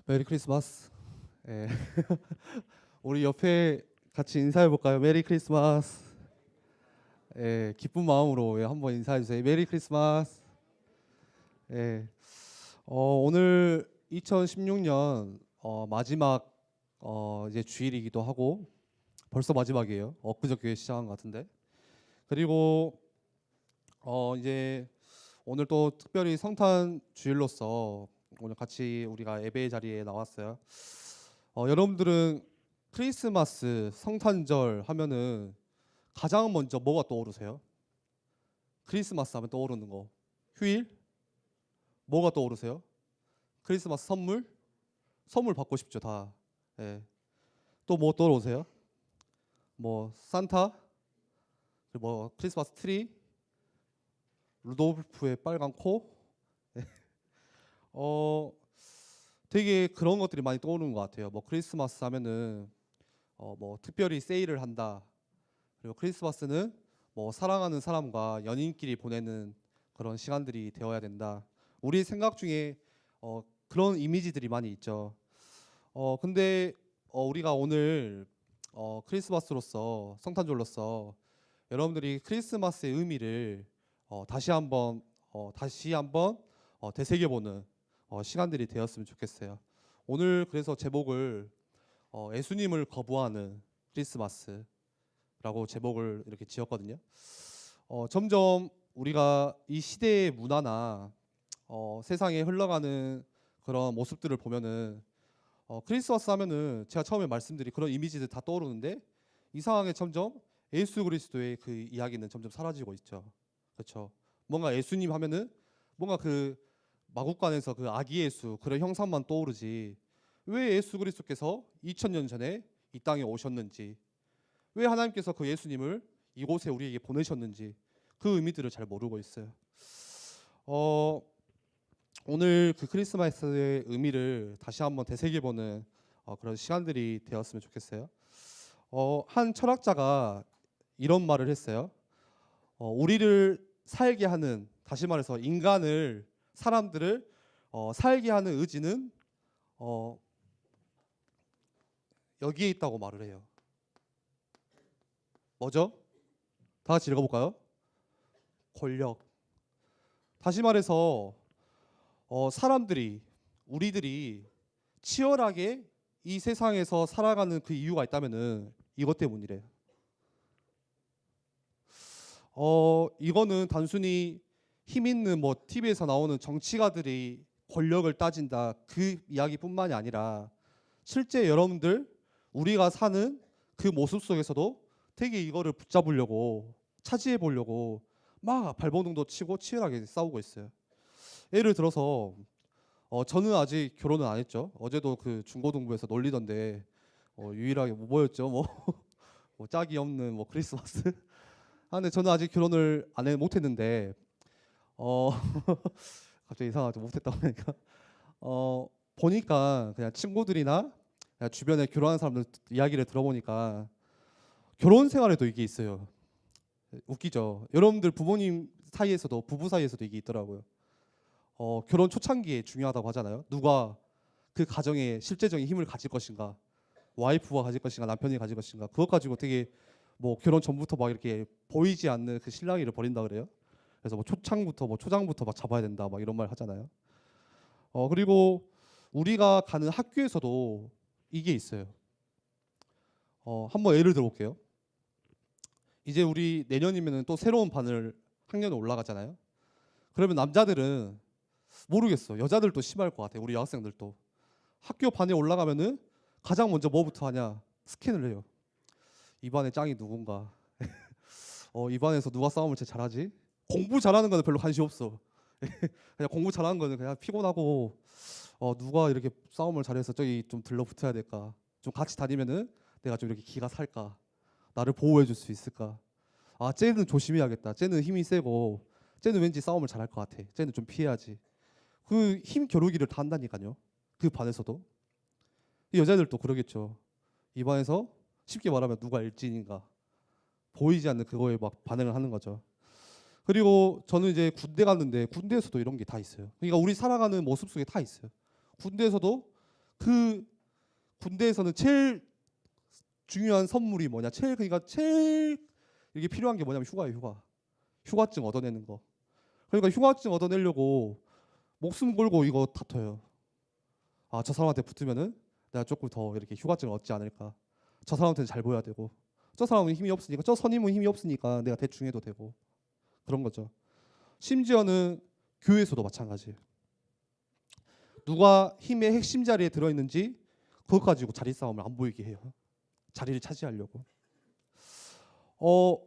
메리 크리스마스. 예. 우리 옆에 같이 인사해 볼까요? 메리 크리스마스. 예, 기쁜 마음으로 한번 인사해 주세요. 메리 크리스마스. 예. 오늘 2016년 마지막 이제 주일이기도 하고 벌써 마지막이에요. 엊그저께 시작한 것 같은데. 그리고 이제 오늘 또 특별히 성탄 주일로서 오늘 같이 우리가 예배 자리에 나왔어요. 여러분들은 크리스마스, 성탄절 하면은 가장 먼저 뭐가 떠오르세요? 크리스마스 하면 떠오르는 거. 휴일? 뭐가 떠오르세요? 크리스마스 선물? 선물 받고 싶죠, 다. 예. 또 뭐 떠오르세요? 뭐 산타? 뭐 크리스마스 트리? 루돌프의 빨간 코? 되게 그런 것들이 많이 떠오르는 것 같아요. 뭐 크리스마스 하면은 뭐 특별히 세일을 한다. 그리고 크리스마스는 뭐 사랑하는 사람과 연인끼리 보내는 그런 시간들이 되어야 된다. 우리 생각 중에 그런 이미지들이 많이 있죠. 근데 우리가 오늘 크리스마스로서 성탄절로서 여러분들이 크리스마스의 의미를 다시 한번 되새겨보는 시간들이 되었으면 좋겠어요. 오늘 그래서 제목을 예수님을 거부하는 크리스마스라고 제목을 이렇게 지었거든요. 점점 우리가 이 시대의 문화나 세상에 흘러가는 그런 모습들을 보면은 크리스마스 하면은 제가 처음에 말씀드린 그런 이미지들 다 떠오르는데 이상하게 점점 예수 그리스도의 그 이야기는 점점 사라지고 있죠. 그렇죠. 뭔가 예수님 하면은 뭔가 그 마국간에서 그 아기 예수 그런 형상만 떠오르지 왜 예수 그리스도께서 2000년 전에 이 땅에 오셨는지 왜 하나님께서 그 예수님을 이곳에 우리에게 보내셨는지 그 의미들을 잘 모르고 있어요. 오늘 그 크리스마스의 의미를 다시 한번 되새겨보는 그런 시간들이 되었으면 좋겠어요. 한 철학자가 이런 말을 했어요. 우리를 살게 하는, 다시 말해서 인간을, 사람들을 살게 하는 의지는 여기에 있다고 말을 해요. 뭐죠? 다 같이 읽어볼까요? 권력. 다시 말해서 사람들이, 우리들이 치열하게 이 세상에서 살아가는 그 이유가 있다면은 이것 때문이래요. 이거는 단순히 힘 있는 뭐 TV에서 나오는 정치가들이 권력을 따진다 그 이야기뿐만이 아니라 실제 여러분들 우리가 사는 그 모습 속에서도 되게 이거를 붙잡으려고 차지해 보려고 막 발버둥도 치고 치열하게 싸우고 있어요. 예를 들어서 저는 아직 결혼은 안 했죠. 어제도 그 중고등부에서 놀리던데 유일하게 뭐였죠? 뭐 짝이 없는 뭐 크리스마스. 근데 저는 아직 결혼을 못했는데 갑자기 이상하죠. 못했다고 하니까 보니까 그냥 친구들이나 그냥 주변에 결혼한 사람들 이야기를 들어보니까 결혼 생활에도 이게 있어요. 웃기죠. 여러분들 부모님 사이에서도 부부 사이에서도 이게 있더라고요. 결혼 초창기에 중요하다고 하잖아요. 누가 그 가정에 실제적인 힘을 가질 것인가, 와이프가 가질 것인가, 남편이 가질 것인가, 그것 가지고 되게 뭐 결혼 전부터 막 이렇게 보이지 않는 그 신랑이를 버린다 그래요. 그래서 뭐 초창부터 뭐 초장부터 막 잡아야 된다 막 이런 말 하잖아요. 그리고 우리가 가는 학교에서도 이게 있어요. 한번 예를 들어볼게요. 이제 우리 내년이면은 또 새로운 반을 학년에 올라가잖아요. 그러면 남자들은 모르겠어. 여자들도 심할 것 같아요. 우리 여학생들도 학교 반에 올라가면은 가장 먼저 뭐부터 하냐? 스캔을 해요. 이 반의 짱이 누군가? 이 반에서 누가 싸움을 제일 잘하지? 공부 잘하는 거는 별로 관심 없어. 그냥 공부 잘하는 거는 그냥 피곤하고 누가 이렇게 싸움을 잘해서 저기 좀 들러붙어야 될까? 좀 같이 다니면은 내가 좀 이렇게 기가 살까? 나를 보호해 줄 수 있을까? 쟤는 조심해야겠다. 쟤는 힘이 세고 쟤는 왠지 싸움을 잘할 것 같아. 쟤는 좀 피해야지. 그 힘 겨루기를 다 한다니까요. 그 반에서도. 여자들도 그러겠죠. 이 반에서 쉽게 말하면 누가 일진인가 보이지 않는 그거에 막 반응을 하는 거죠. 그리고 저는 이제 군대 갔는데 군대에서도 이런 게 다 있어요. 그러니까 우리 살아가는 모습 속에 다 있어요. 군대에서도 그 군대에서는 제일 중요한 선물이 뭐냐? 제일 이게 필요한 게 뭐냐면 휴가예요, 휴가. 휴가증 얻어내는 거. 그러니까 휴가증 얻어내려고 목숨 걸고 이거 다퉈요. 아, 저 사람한테 붙으면은 내가 조금 더 이렇게 휴가증을 얻지 않을까. 저 사람한테는 잘 보여야 되고, 저 사람은 힘이 없으니까, 저 선임은 힘이 없으니까 내가 대충 해도 되고, 그런 거죠. 심지어는 교회에서도 마찬가지예요. 누가 힘의 핵심 자리에 들어있는지 그것 가지고 자리 싸움을 안 보이게 해요. 자리를 차지하려고.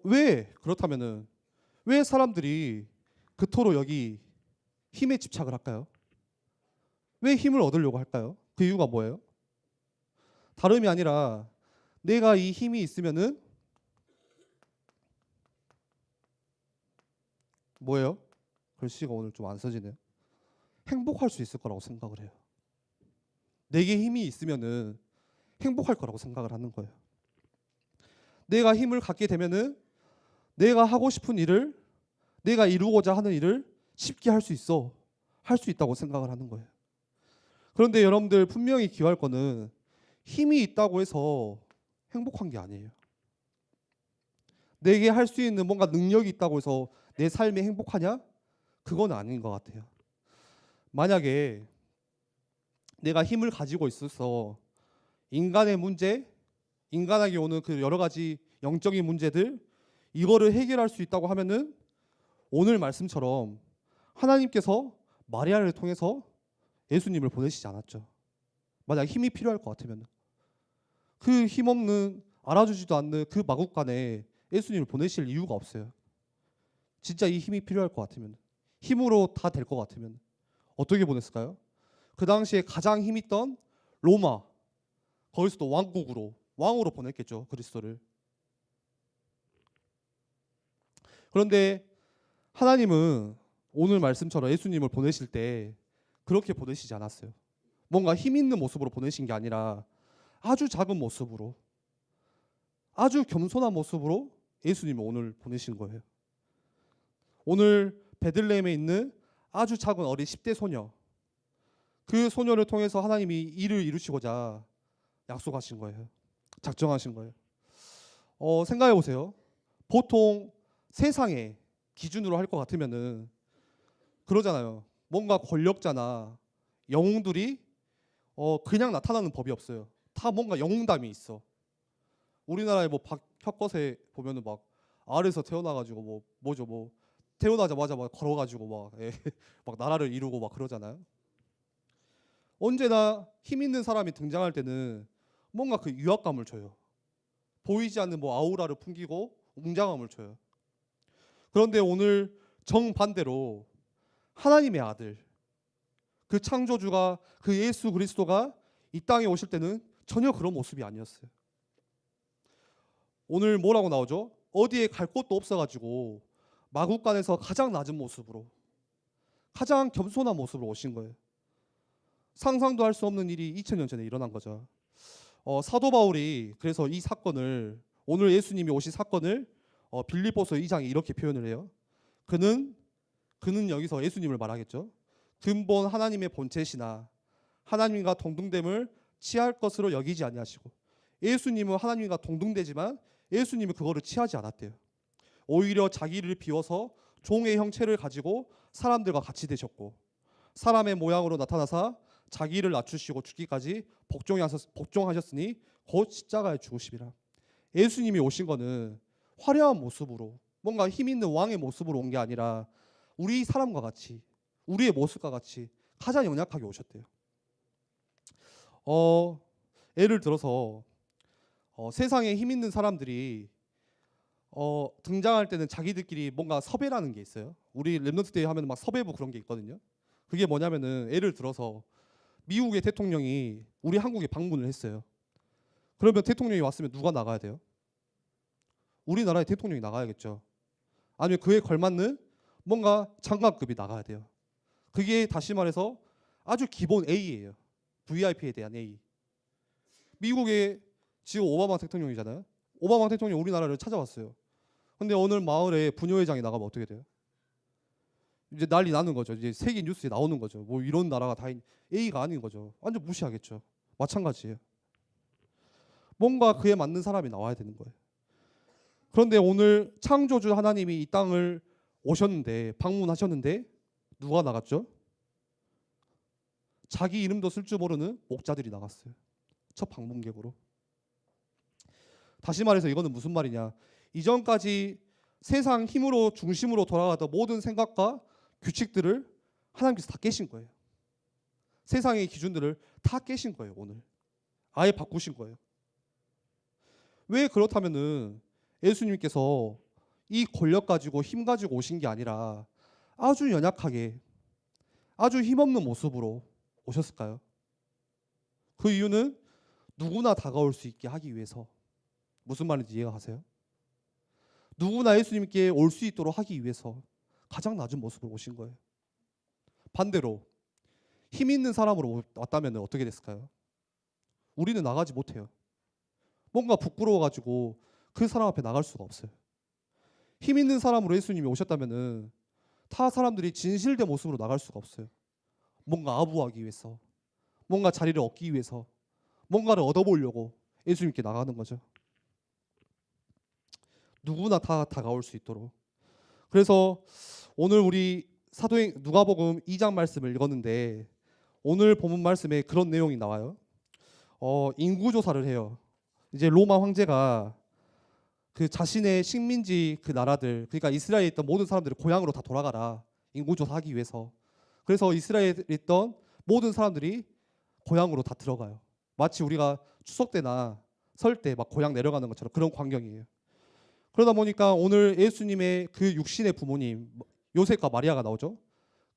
왜 그렇다면은 왜 사람들이 그토록 여기 힘에 집착을 할까요? 왜 힘을 얻으려고 할까요? 그 이유가 뭐예요? 다름이 아니라 내가 이 힘이 있으면은 뭐예요? 글씨가 오늘 좀 안 써지네요. 행복할 수 있을 거라고 생각을 해요. 내게 힘이 있으면은 행복할 거라고 생각을 하는 거예요. 내가 힘을 갖게 되면은 내가 하고 싶은 일을, 내가 이루고자 하는 일을 쉽게 할 수 있어. 할 수 있다고 생각을 하는 거예요. 그런데 여러분들 분명히 기억할 거는 힘이 있다고 해서 행복한 게 아니에요. 내게 할 수 있는 뭔가 능력이 있다고 해서 내 삶이 행복하냐? 그건 아닌 것 같아요. 만약에 내가 힘을 가지고 있어서 인간의 문제, 인간에게 오는 그 여러 가지 영적인 문제들, 이거를 해결할 수 있다고 하면은 오늘 말씀처럼 하나님께서 마리아를 통해서 예수님을 보내시지 않았죠. 만약 힘이 필요할 것 같으면 그 힘없는, 알아주지도 않는 그 마국간에 예수님을 보내실 이유가 없어요. 진짜 이 힘이 필요할 것 같으면, 힘으로 다 될 것 같으면 어떻게 보냈을까요? 그 당시에 가장 힘있던 로마, 거기서도 왕으로 보냈겠죠, 그리스도를. 그런데 하나님은 오늘 말씀처럼 예수님을 보내실 때 그렇게 보내시지 않았어요. 뭔가 힘 있는 모습으로 보내신 게 아니라 아주 작은 모습으로, 아주 겸손한 모습으로 예수님을 오늘 보내신 거예요. 오늘 베들레헴에 있는 아주 작은 어린 10대 소녀, 그 소녀를 통해서 하나님이 일을 이루시고자 약속하신 거예요. 작정하신 거예요. 생각해 보세요. 보통 세상의 기준으로 할 것 같으면은 그러잖아요. 뭔가 권력자나 영웅들이 그냥 나타나는 법이 없어요. 다 뭔가 영웅담이 있어. 우리나라의 뭐 박혁거세 보면은 막 아래에서 태어나가지고 뭐 태어나자마자 막 걸어가지고 막, 막 나라를 이루고 막 그러잖아요. 언제나 힘 있는 사람이 등장할 때는 뭔가 그 위압감을 줘요. 보이지 않는 뭐 아우라를 풍기고 웅장함을 줘요. 그런데 오늘 정반대로 하나님의 아들, 그 창조주가, 그 예수 그리스도가 이 땅에 오실 때는 전혀 그런 모습이 아니었어요. 오늘 뭐라고 나오죠? 어디에 갈 곳도 없어가지고 마국간에서 가장 낮은 모습으로, 가장 겸손한 모습으로 오신 거예요. 상상도 할 수 없는 일이 2000년 전에 일어난 거죠. 사도 바울이 그래서 이 사건을, 오늘 예수님이 오신 사건을 빌립보서 2장에 이렇게 표현을 해요. 그는 여기서 예수님을 말하겠죠. 근본 하나님의 본체시나 하나님과 동등됨을 취할 것으로 여기지 아니하시고, 예수님은 하나님과 동등되지만 예수님은 그거를 취하지 않았대요. 오히려 자기를 비워서 종의 형체를 가지고 사람들과 같이 되셨고, 사람의 모양으로 나타나사 자기를 낮추시고 죽기까지 복종하셨으니 곧 십자가에 죽으시리라. 예수님이 오신 거는 화려한 모습으로, 뭔가 힘 있는 왕의 모습으로 온 게 아니라 우리 사람과 같이, 우리의 모습과 같이 가장 연약하게 오셨대요. 예를 들어서 세상에 힘 있는 사람들이 등장할 때는 자기들끼리 뭔가 섭외라는 게 있어요. 우리 랩넌트 데이 하면 막 섭외부 그런 게 있거든요. 그게 뭐냐면은 예를 들어서 미국의 대통령이 우리 한국에 방문을 했어요. 그러면 대통령이 왔으면 누가 나가야 돼요? 우리나라의 대통령이 나가야겠죠. 아니면 그에 걸맞는 뭔가 장관급이 나가야 돼요. 그게 다시 말해서 아주 기본 A예요. VIP에 대한 A. 미국의 지금 오바마 대통령이잖아요. 오바마 대통령이 우리나라를 찾아왔어요. 근데 어느 마을에 부녀회장이 나가면 어떻게 돼요? 이제 난리 나는 거죠. 이제 세계 뉴스에 나오는 거죠. 뭐 이런 나라가 다 A가 아닌 거죠. 완전 무시하겠죠. 마찬가지예요. 뭔가 그에 맞는 사람이 나와야 되는 거예요. 그런데 오늘 창조주 하나님이 이 땅을 오셨는데, 방문하셨는데 누가 나갔죠? 자기 이름도 쓸 줄 모르는 목자들이 나갔어요. 첫 방문객으로. 다시 말해서 이거는 무슨 말이냐? 이전까지 세상 힘으로 중심으로 돌아가던 모든 생각과 규칙들을 하나님께서 다 깨신 거예요. 세상의 기준들을 다 깨신 거예요. 오늘 아예 바꾸신 거예요. 왜 그렇다면은 예수님께서 이 권력 가지고 힘 가지고 오신 게 아니라 아주 연약하게, 아주 힘없는 모습으로 오셨을까요? 그 이유는 누구나 다가올 수 있게 하기 위해서. 무슨 말인지 이해가 가세요? 누구나 예수님께 올 수 있도록 하기 위해서 가장 낮은 모습으로 오신 거예요. 반대로 힘 있는 사람으로 왔다면 어떻게 됐을까요? 우리는 나가지 못해요. 뭔가 부끄러워가지고 그 사람 앞에 나갈 수가 없어요. 힘 있는 사람으로 예수님이 오셨다면 타 사람들이 진실된 모습으로 나갈 수가 없어요. 뭔가 아부하기 위해서, 뭔가 자리를 얻기 위해서, 뭔가를 얻어보려고 예수님께 나가는 거죠. 누구나 다 다가올 수 있도록. 그래서 오늘 우리 사도행 누가복음 2장 말씀을 읽었는데 오늘 본문 말씀에 그런 내용이 나와요. 인구조사를 해요. 이제 로마 황제가 그 자신의 식민지 그 나라들, 그러니까 이스라엘에 있던 모든 사람들을 고향으로 다 돌아가라, 인구조사하기 위해서. 그래서 이스라엘에 있던 모든 사람들이 고향으로 다 들어가요. 마치 우리가 추석 때나 설 때 막 고향 내려가는 것처럼 그런 광경이에요. 그러다 보니까 오늘 예수님의 그 육신의 부모님 요셉과 마리아가 나오죠.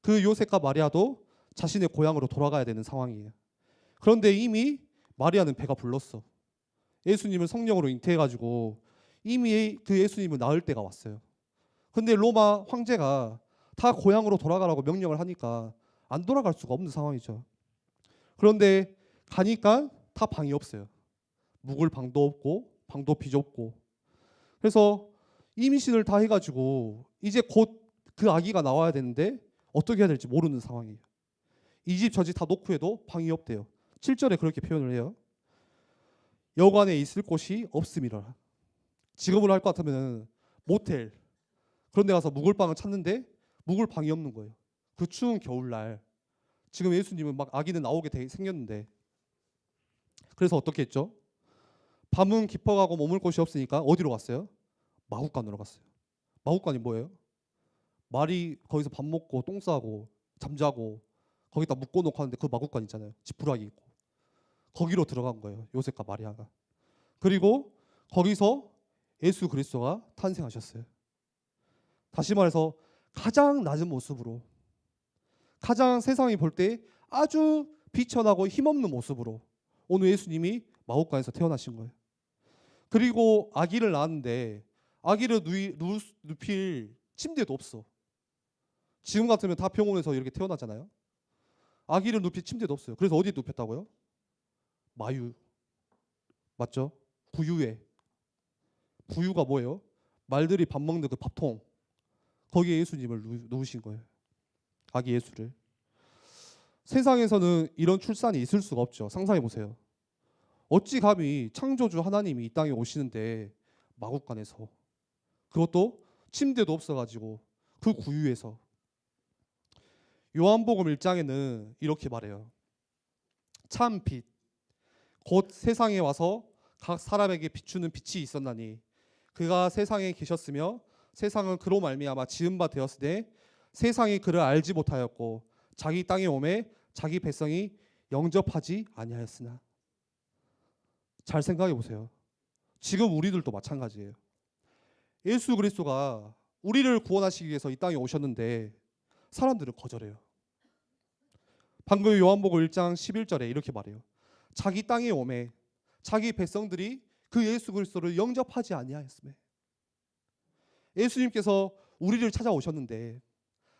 그 요셉과 마리아도 자신의 고향으로 돌아가야 되는 상황이에요. 그런데 이미 마리아는 배가 불렀어. 예수님을 성령으로 잉태해가지고 이미 그 예수님을 낳을 때가 왔어요. 근데 로마 황제가 다 고향으로 돌아가라고 명령을 하니까 안 돌아갈 수가 없는 상황이죠. 그런데 가니까 다 방이 없어요. 묵을 방도 없고 방도 비좁고. 그래서 임신을 다 해가지고 이제 곧 그 아기가 나와야 되는데 어떻게 해야 될지 모르는 상황이에요. 이 집 저 집 다 놓고 해도 방이 없대요. 7절에 그렇게 표현을 해요. 여관에 있을 곳이 없음이라. 지금으로 할 것 같으면 모텔 그런 데 가서 묵을 방을 찾는데 묵을 방이 없는 거예요. 그 추운 겨울날. 지금 예수님은 막 아기는 나오게 생겼는데. 그래서 어떻게 했죠? 밤은 깊어가고 머물 곳이 없으니까 어디로 갔어요? 마구간으로 갔어요. 마구간이 뭐예요? 말이 거기서 밥 먹고 똥 싸고 잠자고 거기다 묶어놓고 하는데 그 마구간 있잖아요. 지푸라기 있고. 거기로 들어간 거예요. 요셉과 마리아가. 그리고 거기서 예수 그리스도가 탄생하셨어요. 다시 말해서 가장 낮은 모습으로, 가장 세상이 볼 때 아주 비천하고 힘없는 모습으로 오늘 예수님이 마구간에서 태어나신 거예요. 그리고 아기를 낳았는데 아기를 눕힐 침대도 없어. 지금 같으면 다 병원에서 이렇게 태어나잖아요. 아기를 눕힐 침대도 없어요. 그래서 어디에 눕혔다고요? 마유. 맞죠? 구유에. 구유가 뭐예요? 말들이 밥 먹는 그 밥통. 거기에 예수님을 누우신 거예요. 아기 예수를. 세상에서는 이런 출산이 있을 수가 없죠. 상상해 보세요. 어찌 감히 창조주 하나님이 이 땅에 오시는데 마구간에서, 그것도 침대도 없어가지고 그 구유에서. 요한복음 1장에는 이렇게 말해요. 참 빛, 곧 세상에 와서 각 사람에게 비추는 빛이 있었나니 그가 세상에 계셨으며 세상은 그로 말미암아 지은 바 되었으되 세상이 그를 알지 못하였고 자기 땅에 오매 자기 백성이 영접하지 아니하였으나. 잘 생각해 보세요. 지금 우리들도 마찬가지예요. 예수 그리스도가 우리를 구원하시기 위해서 이 땅에 오셨는데 사람들은 거절해요. 방금 요한복음 1장 11절에 이렇게 말해요. 자기 땅에 오매 자기 백성들이 그 예수 그리스도를 영접하지 아니하였으며. 예수님께서 우리를 찾아오셨는데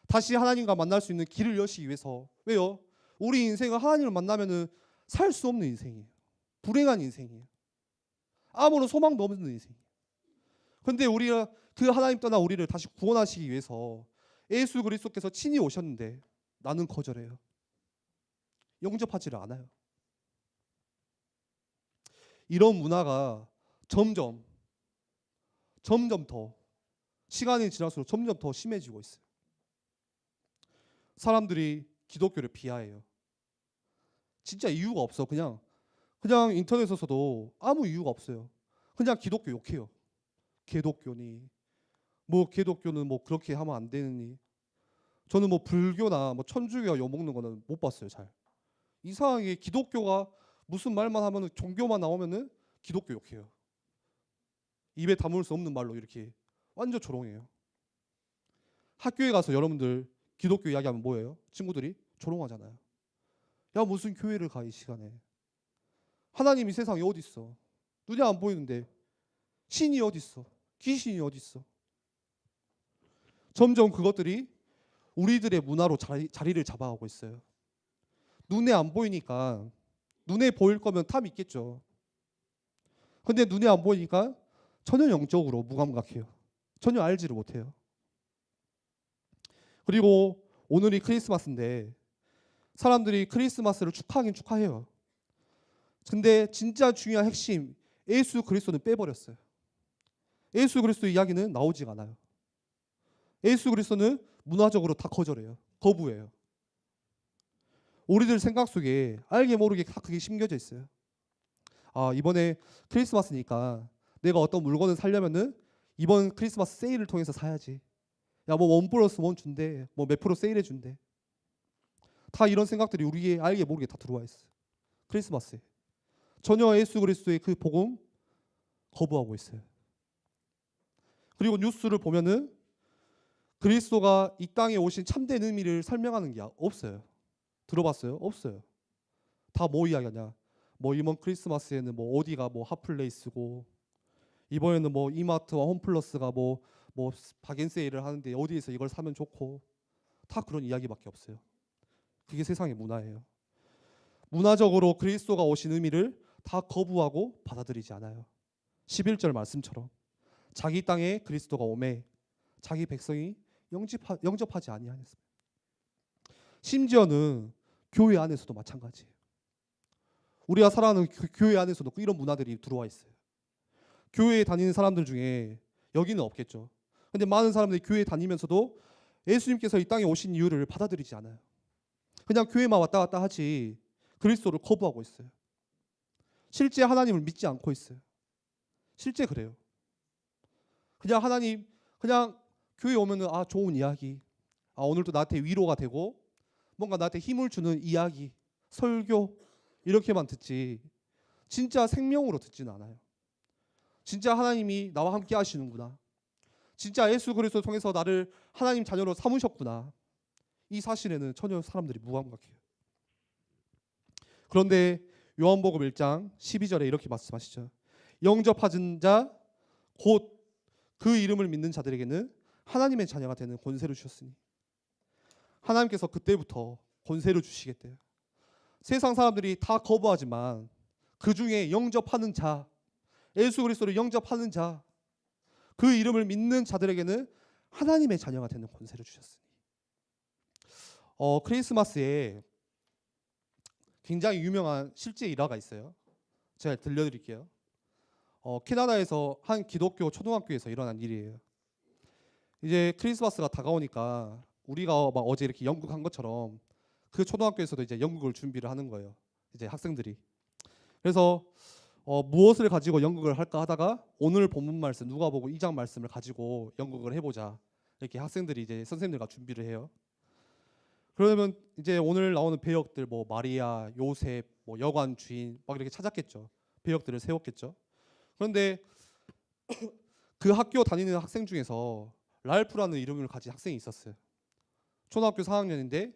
다시 하나님과 만날 수 있는 길을 여시기 위해서. 왜요? 우리 인생은 하나님을 만나면은 살 수 없는 인생이에요. 불행한 인생이에요. 아무런 소망도 없는 인생이에요. 그런데 우리가 그 하나님 떠나 우리를 다시 구원하시기 위해서 예수 그리스도께서 친히 오셨는데 나는 거절해요. 영접하지를 않아요. 이런 문화가 점점 더 시간이 지날수록 점점 더 심해지고 있어요. 사람들이 기독교를 비하해요. 진짜 이유가 없어. 그냥 인터넷에서도 아무 이유가 없어요. 그냥 기독교 욕해요. 개독교니 뭐 개독교는 뭐 그렇게 하면 안 되느니. 저는 뭐 불교나 뭐 천주교가 욕먹는 거는 못 봤어요. 잘 이상하게 기독교가 무슨 말만 하면은 종교만 나오면은 기독교 욕해요. 입에 담을 수 없는 말로 이렇게 완전 조롱해요. 학교에 가서 여러분들 기독교 이야기하면 뭐예요? 친구들이 조롱하잖아요. 야 무슨 교회를 가 이 시간에. 하나님이 세상에 어디 있어? 눈에 안 보이는데 신이 어디 있어? 귀신이 어디 있어? 점점 그것들이 우리들의 문화로 자리를 잡아가고 있어요. 눈에 안 보이니까 눈에 보일 거면 다 믿겠죠. 근데 눈에 안 보이니까 전혀 영적으로 무감각해요. 전혀 알지를 못해요. 그리고 오늘이 크리스마스인데 사람들이 크리스마스를 축하하긴 축하해요. 근데 진짜 중요한 핵심 예수 그리스도는 빼버렸어요. 예수 그리스도 이야기는 나오지가 않아요. 예수 그리스도는 문화적으로 다 거절해요. 거부해요. 우리들 생각 속에 알게 모르게 다 그게 심겨져 있어요. 아 이번에 크리스마스니까 내가 어떤 물건을 사려면은 이번 크리스마스 세일을 통해서 사야지. 야 뭐 원 플러스 원 준대. 뭐 몇 프로 세일해 준대. 다 이런 생각들이 우리의 알게 모르게 다 들어와 있어요. 크리스마스에. 전혀 예수 그리스도의 그 복음 거부하고 있어요. 그리고 뉴스를 보면은 그리스도가 이 땅에 오신 참된 의미를 설명하는 게 없어요. 들어봤어요? 없어요. 다 뭐 이야기하냐? 뭐 이번 크리스마스에는 뭐 어디가 뭐 핫플레이스고 이번에는 뭐 이마트와 홈플러스가 뭐 박앤세일을 하는데 어디에서 이걸 사면 좋고 다 그런 이야기밖에 없어요. 그게 세상의 문화예요. 문화적으로 그리스도가 오신 의미를 다 거부하고 받아들이지 않아요. 11절 말씀처럼 자기 땅에 그리스도가 오매 자기 백성이 영접하지 아니하였습니다. 심지어는 교회 안에서도 마찬가지예요. 우리가 살아가는 교회 안에서도 이런 문화들이 들어와 있어요. 교회에 다니는 사람들 중에 여기는 없겠죠. 근데 많은 사람들이 교회에 다니면서도 예수님께서 이 땅에 오신 이유를 받아들이지 않아요. 그냥 교회만 왔다 갔다 하지 그리스도를 거부하고 있어요. 실제 하나님을 믿지 않고 있어요. 실제 그래요. 그냥 하나님 그냥 교회 오면은 아 좋은 이야기, 아 오늘도 나한테 위로가 되고 뭔가 나한테 힘을 주는 이야기, 설교 이렇게만 듣지 진짜 생명으로 듣지는 않아요. 진짜 하나님이 나와 함께 하시는구나. 진짜 예수 그리스도 통해서 나를 하나님 자녀로 삼으셨구나. 이 사실에는 전혀 사람들이 무감각해요. 그런데 요한복음 1장 12절에 이렇게 말씀하시죠. 영접하신 자 곧 그 이름을 믿는 자들에게는 하나님의 자녀가 되는 권세를 주셨으니 하나님께서 그때부터 권세를 주시겠대요. 세상 사람들이 다 거부하지만 그 중에 영접하는 자, 예수 그리스도를 영접하는 자, 그 이름을 믿는 자들에게는 하나님의 자녀가 되는 권세를 주셨으니. 크리스마스에 굉장히 유명한 실제 일화가 있어요. 제가 들려드릴게요. 캐나다에서 한 기독교 초등학교에서 일어난 일이에요. 이제 크리스마스가 다가오니까 우리가 막 어제 이렇게 연극 한 것처럼 그 초등학교에서도 이제 연극을 준비를 하는 거예요. 이제 학생들이. 그래서 무엇을 가지고 연극을 할까 하다가 오늘 본문 말씀 누가복음 2장 말씀을 가지고 연극을 해보자. 이렇게 학생들이 이제 선생님들과 준비를 해요. 그러면 이제 오늘 나오는 배역들 뭐 마리아, 요셉, 뭐 여관 주인 막 이렇게 찾았겠죠. 배역들을 세웠겠죠. 그런데 그 학교 다니는 학생 중에서 랄프라는 이름을 가진 학생이 있었어요. 초등학교 4학년인데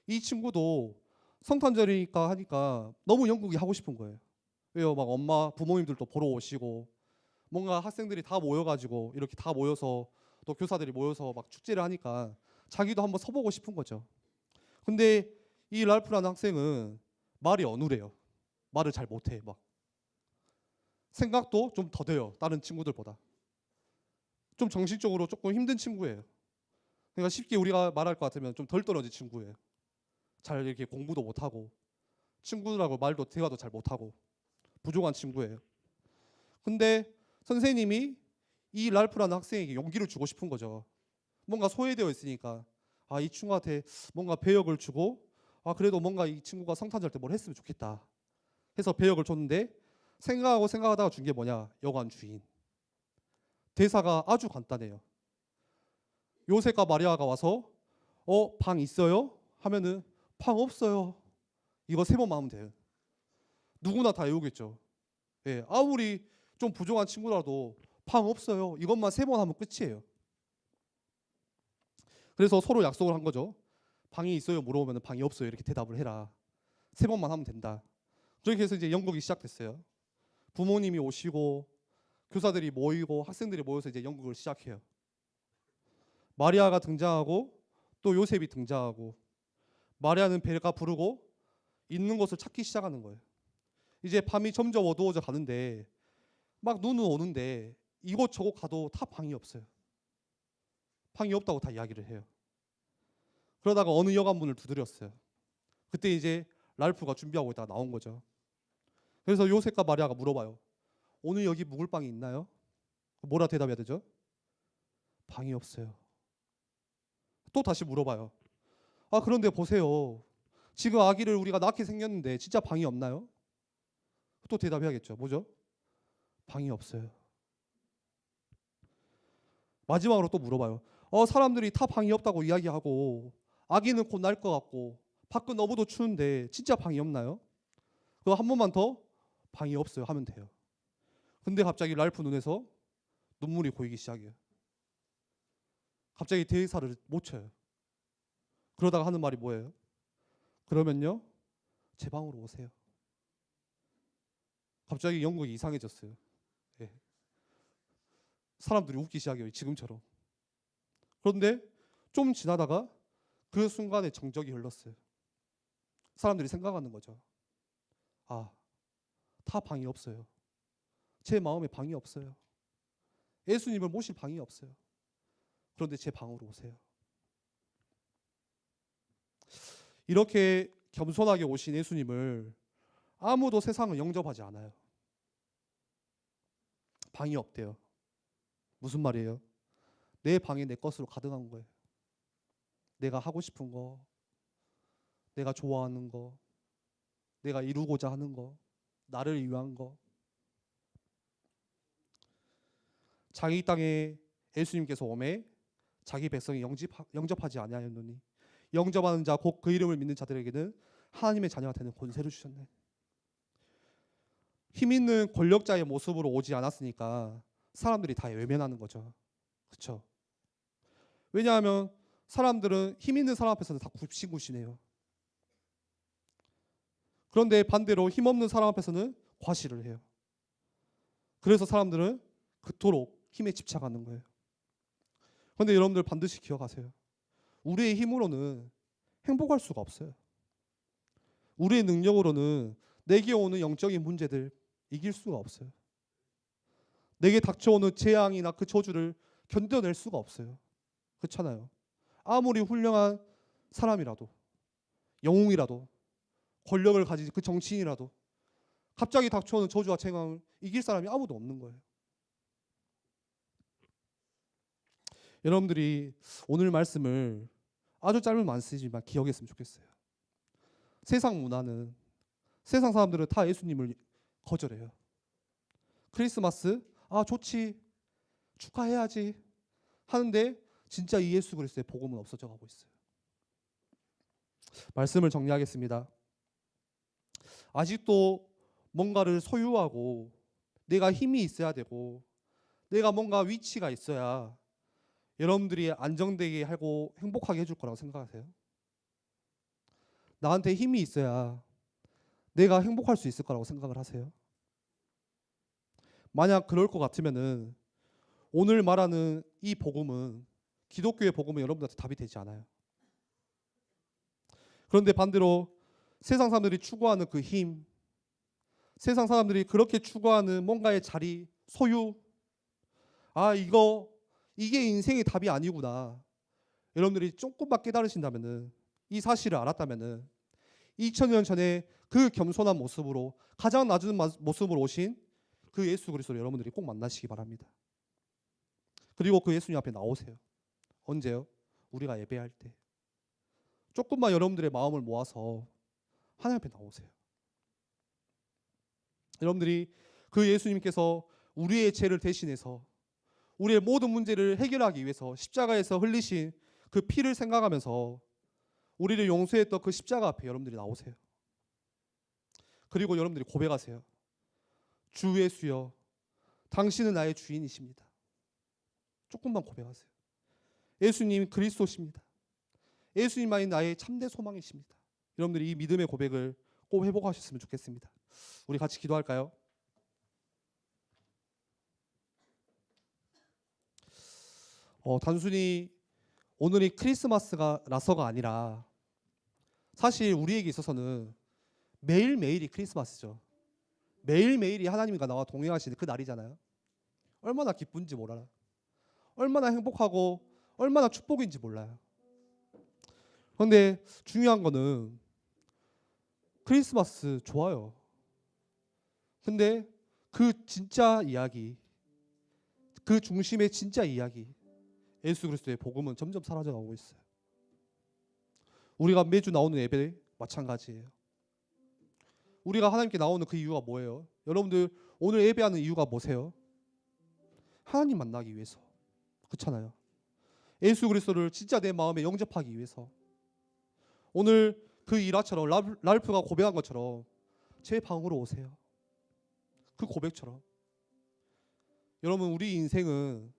이 친구도 성탄절이니까 하니까 너무 연극이 하고 싶은 거예요. 왜요? 막 엄마, 부모님들도 보러 오시고 뭔가 학생들이 다 모여가지고 이렇게 다 모여서 또 교사들이 모여서 막 축제를 하니까 자기도 한번 서보고 싶은 거죠. 근데 이 랄프라는 학생은 말이 어눌해요. 말을 잘 못해. 막 생각도 좀 더뎌요. 다른 친구들보다. 좀 정신적으로 조금 힘든 친구예요. 그러니까 쉽게 우리가 말할 것 같으면 좀 덜 떨어진 친구예요. 잘 이렇게 공부도 못하고 친구들하고 말도 대화도 잘 못하고 부족한 친구예요. 근데 선생님이 이 랄프라는 학생에게 용기를 주고 싶은 거죠. 뭔가 소외되어 있으니까 이 친구한테 뭔가 배역을 주고 그래도 뭔가 이 친구가 성탄절 때 뭘 했으면 좋겠다 해서 배역을 줬는데 생각하다가 준 게 뭐냐? 여관 주인. 대사가 아주 간단해요. 요셉과 마리아가 와서 방 있어요? 하면은 방 없어요. 이거 3번만 하면 돼요. 누구나 다 외우겠죠. 예, 아무리 좀 부족한 친구라도 방 없어요. 이것만 3번 하면 끝이에요. 그래서 서로 약속을 한 거죠. 방이 있어요? 물어보면 방이 없어요. 이렇게 대답을 해라. 3번만 하면 된다. 그렇게 해서 이제 연극이 시작됐어요. 부모님이 오시고 교사들이 모이고 학생들이 모여서 이제 연극을 시작해요. 마리아가 등장하고 또 요셉이 등장하고 마리아는 배가 부르고 있는 곳을 찾기 시작하는 거예요. 이제 밤이 점점 어두워져 가는데 막 눈은 오는데 이곳저곳 가도 다 방이 없어요. 방이 없다고 다 이야기를 해요. 그러다가 어느 여관 문을 두드렸어요. 그때 이제 랄프가 준비하고 있다가 나온 거죠. 그래서 요셉과 마리아가 물어봐요. 오늘 여기 묵을 방이 있나요? 뭐라 대답해야 되죠? 방이 없어요. 또 다시 물어봐요. 그런데 보세요. 지금 아기를 우리가 낳게 생겼는데 진짜 방이 없나요? 또 대답해야겠죠. 뭐죠? 방이 없어요. 마지막으로 또 물어봐요. 사람들이 다 방이 없다고 이야기하고 아기는 곧 날 것 같고 밖은 너무도 추운데 진짜 방이 없나요? 그거 한 번만 더 방이 없어요 하면 돼요. 근데 갑자기 랄프 눈에서 눈물이 고이기 시작해요. 갑자기 대사를 못 쳐요. 그러다가 하는 말이 뭐예요? 그러면요 제 방으로 오세요. 갑자기 연극이 이상해졌어요. 예. 사람들이 웃기 시작해요. 지금처럼. 그런데 좀 지나다가 그 순간에 정적이 흘렀어요. 사람들이 생각하는 거죠. 다 방이 없어요. 제 마음에 방이 없어요. 예수님을 모실 방이 없어요. 그런데 제 방으로 오세요. 이렇게 겸손하게 오신 예수님을 아무도 세상은 영접하지 않아요. 방이 없대요. 무슨 말이에요? 내 방이 내 것으로 가득한 거예요. 내가 하고 싶은 거, 내가 좋아하는 거, 내가 이루고자 하는 거, 나를 위한 거. 자기 땅에 예수님께서 오매 자기 백성이 영접하지 아니하였노니 영접하는 자 곧 그 이름을 믿는 자들에게는 하나님의 자녀가 되는 권세를 주셨네. 힘 있는 권력자의 모습으로 오지 않았으니까 사람들이 다 외면하는 거죠. 그렇죠? 왜냐하면 사람들은 힘 있는 사람 앞에서는 다 굽신굽신해요. 그런데 반대로 힘없는 사람 앞에서는 과시를 해요. 그래서 사람들은 그토록 힘에 집착하는 거예요. 그런데 여러분들 반드시 기억하세요. 우리의 힘으로는 행복할 수가 없어요. 우리의 능력으로는 내게 오는 영적인 문제들 이길 수가 없어요. 내게 닥쳐오는 재앙이나 그 저주를 견뎌낼 수가 없어요. 그렇잖아요. 아무리 훌륭한 사람이라도 영웅이라도 권력을 가진 그 정치인이라도 갑자기 닥쳐오는 저주와 재앙을 이길 사람이 아무도 없는 거예요. 여러분들이 오늘 말씀을 아주 짧은 말씀이지만 기억했으면 좋겠어요. 세상 문화는 세상 사람들은 다 예수님을 거절해요. 크리스마스 좋지 축하해야지 하는데 진짜 이 예수 그리스도의 복음은 없어져 가고 있어요. 말씀을 정리하겠습니다. 아직도 뭔가를 소유하고 내가 힘이 있어야 되고 내가 뭔가 위치가 있어야 여러분들이 안정되게 하고 행복하게 해줄 거라고 생각하세요? 나한테 힘이 있어야 내가 행복할 수 있을 거라고 생각을 하세요? 만약 그럴 것 같으면은 오늘 말하는 이 복음은 기독교의 복음은 여러분들한테 답이 되지 않아요. 그런데 반대로 세상 사람들이 추구하는 그 힘, 세상 사람들이 그렇게 추구하는 뭔가의 자리, 소유, 이게 인생의 답이 아니구나. 여러분들이 조금만 깨달으신다면은 이 사실을 알았다면은 2000년 전에 그 겸손한 모습으로 가장 낮은 모습으로 오신 그 예수 그리스도를 여러분들이 꼭 만나시기 바랍니다. 그리고 그 예수님 앞에 나오세요. 언제요? 우리가 예배할 때. 조금만 여러분들의 마음을 모아서 하나님 앞에 나오세요. 여러분들이 그 예수님께서 우리의 죄를 대신해서 우리의 모든 문제를 해결하기 위해서 십자가에서 흘리신 그 피를 생각하면서 우리를 용서했던 그 십자가 앞에 여러분들이 나오세요. 그리고 여러분들이 고백하세요. 주 예수여, 당신은 나의 주인이십니다. 조금만 고백하세요. 예수님 그리스도십니다. 예수님만이 나의 참된 소망이십니다. 여러분들이 이 믿음의 고백을 꼭 회복하셨으면 좋겠습니다. 우리 같이 기도할까요? 단순히 오늘이 크리스마스라서가 아니라 사실 우리에게 있어서는 매일매일이 크리스마스죠. 매일매일이 하나님과 나와 동행하시는 그 날이잖아요. 얼마나 기쁜지 몰라요. 얼마나 행복하고 얼마나 축복인지 몰라요. 그런데 중요한 거는 크리스마스 좋아요. 근데 그 진짜 이야기, 그 중심의 진짜 이야기, 예수 그리스도의 복음은 점점 사라져가고 있어요. 우리가 매주 나오는 예배 마찬가지예요. 우리가 하나님께 나오는 그 이유가 뭐예요? 여러분들 오늘 예배하는 이유가 뭐세요? 하나님 만나기 위해서. 그렇잖아요. 예수 그리스도를 진짜 내 마음에 영접하기 위해서. 오늘 그 일화처럼 랄프가 고백한 것처럼 제 방으로 오세요. 그 고백처럼. 여러분 우리 인생은,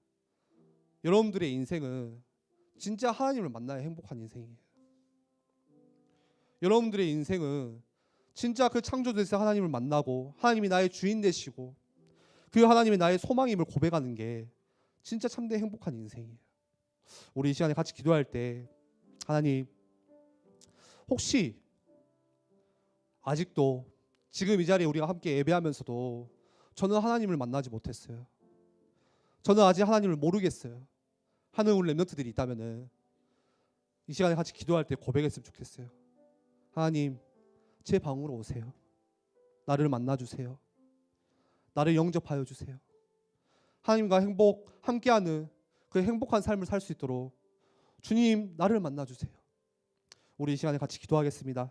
여러분들의 인생은 진짜 하나님을 만나야 행복한 인생이에요. 여러분들의 인생은 진짜 그 창조주에서 하나님을 만나고 하나님이 나의 주인 되시고 그 하나님이 나의 소망임을 고백하는 게 진짜 참된 행복한 인생이에요. 우리 이 시간에 같이 기도할 때 하나님, 혹시 아직도 지금 이 자리에 우리가 함께 예배하면서도 저는 하나님을 만나지 못했어요. 저는 아직 하나님을 모르겠어요 하는 우리 렘넌트들이 있다면은 이 시간에 같이 기도할 때 고백했으면 좋겠어요. 하나님, 제 방으로 오세요. 나를 만나주세요. 나를 영접하여 주세요. 하나님과 함께하는 그 행복한 삶을 살 수 있도록 주님 나를 만나주세요. 우리 이 시간에 같이 기도하겠습니다.